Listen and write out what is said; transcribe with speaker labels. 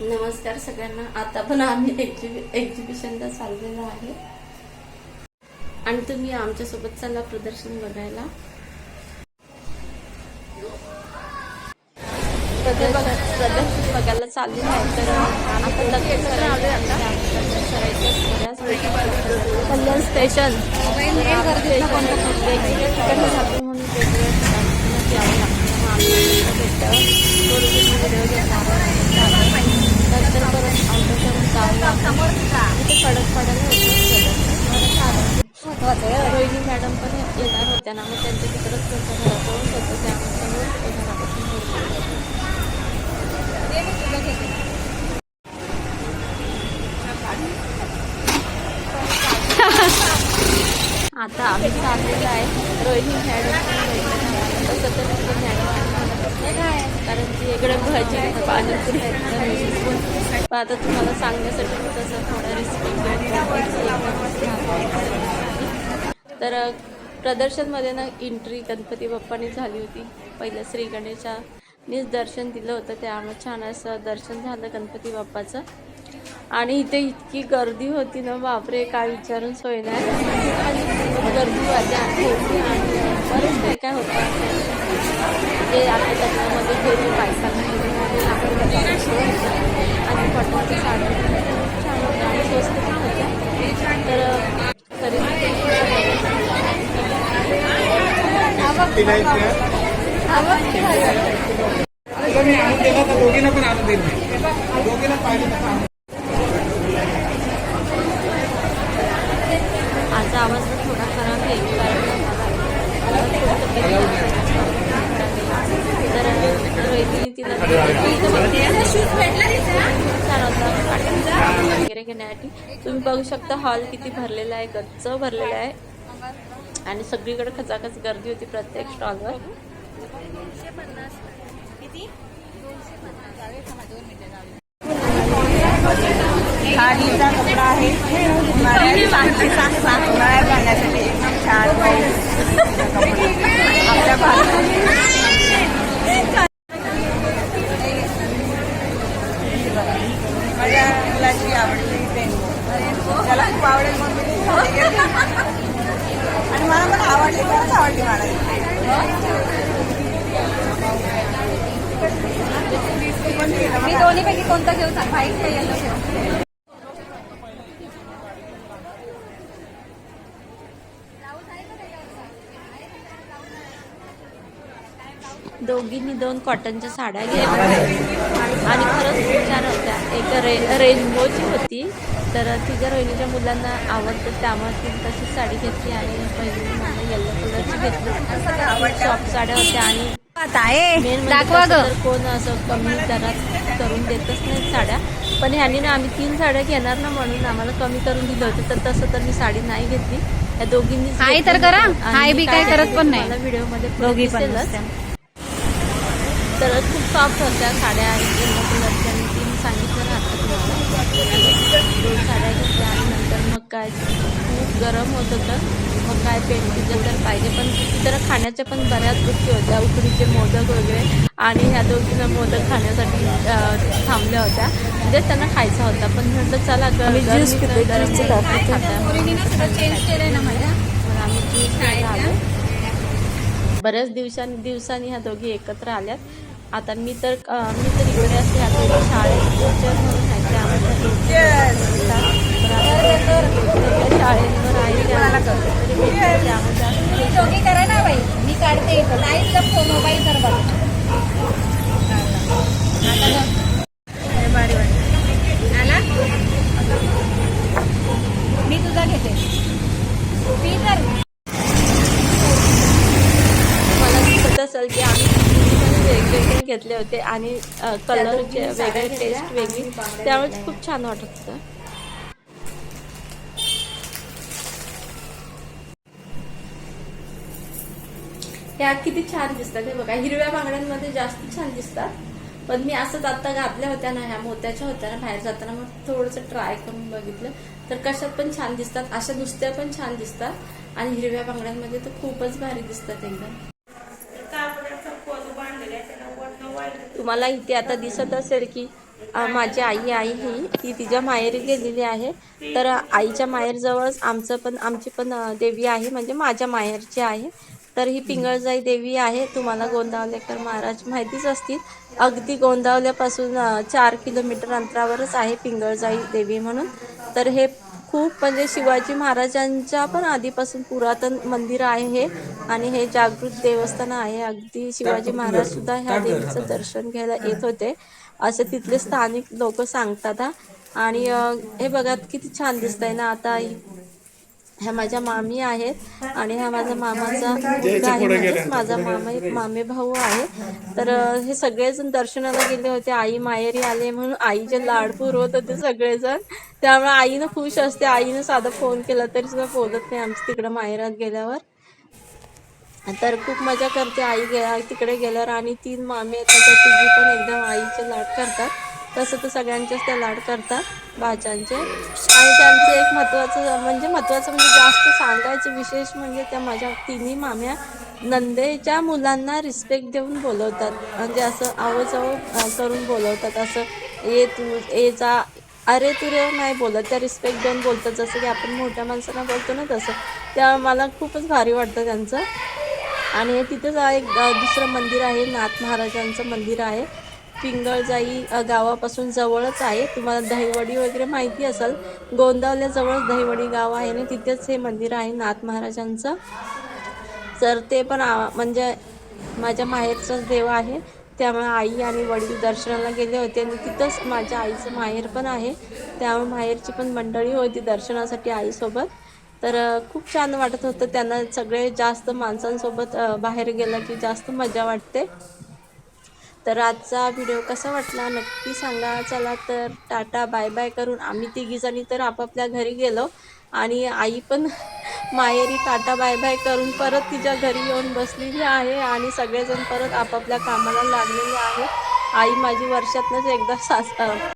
Speaker 1: नमस्कार सगळ्यांना. आता पण आम्ही एक्झिबिशनला चाललेलो आहे आणि तुम्ही आमच्यासोबत चला प्रदर्शन बघायला. प्रदर्शन बघायला चाललेलं आहे. तर आता लगेच कल्याण स्टेशन वेगवेगळ्या ठिकाणी जातो म्हणून वेगवेगळ्या ठिकाणी यावं लागतं. नंतर परत आमच्याकडून जावं लागतं. इथे कडक पडायला होतं. रोहिणी मॅडम पण येणार होत्या ना, मग त्यांच्या तिकडंच त्यांच्या घराजवळच होतं. त्यामुळे आता आम्ही चाललेलो आहे. रोहिणी मॅडम तसं तर मॅडम कारण ती इकडे भाजी पाणीपुरी पण आता तुम्हाला सांगण्यासाठी मी तसं थोडा तर प्रदर्शनमध्ये ना एंट्री गणपती बाप्पानी झाली होती. पहिलं श्री गणेशानीच दर्शन दिलं होतं. त्यामुळे छान असं दर्शन झालं गणपती बाप्पाचं. आणि इथे इतकी गर्दी होती ना, बापरे काय विचारून सोय नाही. गर्दी होती आणि बरेच काही काय होतं जे आपल्या लग्नामध्ये घेऊन बायकांना आणि कॉटनची साड्या खूप छान होत्या आणि स्वस्त पण होत्या. तर आज आवाज थोडा खराब आहे तर रोहिणी तिला वगैरे घेण्यासाठी. तुम्ही बघू शकता हॉल किती भरलेला आहे, गच्च भरलेला आहे आणि सगळीकडे खचाखच गर्दी होती प्रत्येक स्टॉलवर.
Speaker 2: साडीचा कपडा आहे घालण्यासाठी एकदम छान आपल्या माझ्या मुलाची आवडली त्याला खूप आवडेल आणि मला पण आवडली, खरंच आवडली मला.
Speaker 3: मी दोन्हीपैकी कोणतं घेऊ सांग, व्हाईट का येलो घेऊ?
Speaker 1: दोघींनी 2 कॉटनच्या साड्या घेतल्या आणि खरंच खूप छान होत्या. एक रेनबोची होती तर तिच्या रोहिणीच्या मुलांना आवडतं त्यामुळे तिने तशीच साडी घेतली आणि पहिली मला येल्लो कलरची घेतली. सॉफ्ट साड्या होत्या आणि मेन म्हणजे तर कोण असं कमी दरात करून देतच नाही साड्या. पण ह्यानी ना आम्ही 3 साड्या घेणार ना म्हणून आम्हाला कमी करून दिलं होतं. तर तसं तर मी साडी नाही घेतली. या दोघींनी
Speaker 3: हाय तर करा, हाय बी काय करत पण नाही.
Speaker 1: मला व्हिडिओमध्ये दिसेलच. तर खूप सॉफ्ट होत्या साड्या येल्लो कलरच्या आणि तिने सांगितलं ना आता तुम्हाला 2 साड्या घेतल्या. आणि नंतर मग काय खूप गरम होत होतं. मग काय पेंटिंग तर पाहिजे पण तर खाण्याच्या पण बऱ्याच गोष्टी होत्या. उकडीचे मोदक वगैरे आणि ह्या दोघींना मोदक खाण्यासाठी थांबल्या होत्या. म्हणजे त्यांना खायचा होता पण म्हटलं चला आम्ही ज्यूस आलो. बऱ्याच दिवसांनी ह्या दोघी एकत्र आल्यात. आता मी तर इकडे असते आता शाळेत टीचर म्हणून आहे शाळेवर
Speaker 3: दोघी करा ना बाई, मी काढते मोबाईल कर बघ. मी तुझा घेते मी तर
Speaker 1: मला दिसत असेल की आम्ही वेगवेगळे घेतले होते आणि कलरचे वेगळे टेस्ट वेगळी त्यामुळे खूप छान वाटत होतं. ह्या किती छान दिसतात हे बघा. हिरव्या बांगड्यांमध्ये जास्त छान दिसतात. पण मी असंच आता घातल्या होत्या ना, ह्या मोत्याच्या होत्या ना, बाहेर जाताना मग थोडंसं ट्राय करून बघितलं तर कशात पण छान दिसतात. अशा नुसत्या पण छान दिसतात आणि हिरव्या बांगड्यांमध्ये तर खूपच भारी दिसतात एकदम. तुम्हाला इथे आता दिसत असेल की माझी आई आहे ती तिच्या माहेरी गेलेली आहे. तर आईच्या माहेरजवळच आमची पण देवी आहे, म्हणजे माझ्या माहेरची आहे. तर ही पिंगळजाई देवी आहे. तुम्हाला गोंदावलेकर महाराज माहितीच असतील. अगदी गोंदावल्यापासून 4 किलोमीटर अंतरावरच आहे पिंगळजाई देवी म्हणून. तर हे खूप म्हणजे शिवाजी महाराजांच्या पण आधीपासून पुरातन मंदिर आहे हे, आणि हे जागृत देवस्थान आहे. अगदी शिवाजी महाराज सुद्धा ह्या देवीचं दर्शन घ्यायला येत होते, असे तिथले स्थानिक लोक सांगतात हा. आणि हे बघा किती छान दिसतंय ना. आता ह्या माझ्या मामी आहेत आणि हा माझा मामाचा मुलगा आहे, म्हणजेच माझा मामे भाऊ आहे. तर हे सगळेजण दर्शनाला गेले होते. आई माहेरी आले म्हणून आईचे लाड पुरवत होते सगळेजण. त्यामुळे आईनं खुश असते. आईनं साधा फोन केला तरी सुद्धा बोलत नाही आमच्या तिकडं माहेरात गेल्यावर. तर खूप मजा करते आई तिकडे गेल्यावर. आणि 3 मामी आहेत, त्या तिघी पण एकदम आईचे लाड करतात. तसं तर सगळ्यांचेच त्या लाड करतात भाच्यांचे. आणि त्यांचं एक महत्त्वाचं म्हणजे जास्त सांगायचं विशेष म्हणजे त्या माझ्या तिन्ही माम्या नंदेच्या मुलांना रिस्पेक्ट देऊन बोलवतात, म्हणजे असं आवजाव करून बोलवतात. असं ये तू ये जा, अरे तू रे नाही बोलत, त्या रिस्पेक्ट देऊन बोलतात, जसं की आपण मोठ्या माणसांना बोलतो ना तसं. त्या मला खूपच भारी वाटतं त्यांचं. आणि तिथेच एक दुसरं मंदिर आहे, नाथ महाराजांचं मंदिर आहे. पिंगळजाई गावापासून जवळच आहे. तुम्हाला दहिवडी वगैरे माहिती असेल, गोंदावल्याजवळच दहिवडी गाव आहे आणि तिथेच हे मंदिर आहे नाथ महाराजांचं. तर ते पण म्हणजे माझ्या माहेरचंच देव आहे. त्यामुळे आई आणि वडील दर्शनाला गेले होते आणि तिथंच माझ्या आईचं माहेर पण आहे. त्यामुळे माहेरची पण मंडळी होती दर्शनासाठी आईसोबत. तर खूप छान वाटत होतं त्यांना. सगळे जास्त माणसांसोबत बाहेर गेलं की जास्त मजा वाटते. तर आजचा व्हिडिओ कसा वाटला नक्की सांगा. चला तर टाटा बाय बाय करून आम्ही तिघीजणी तर आपापल्या घरी गेलो, आणि आई पण माहेरी टाटा बाय बाय करून परत तिच्या घरी येऊन बसलेली आहे. आणि सगळेजण परत आपापल्या कामाला लागलेले आहेत. आई माझी वर्षातनंच एकदा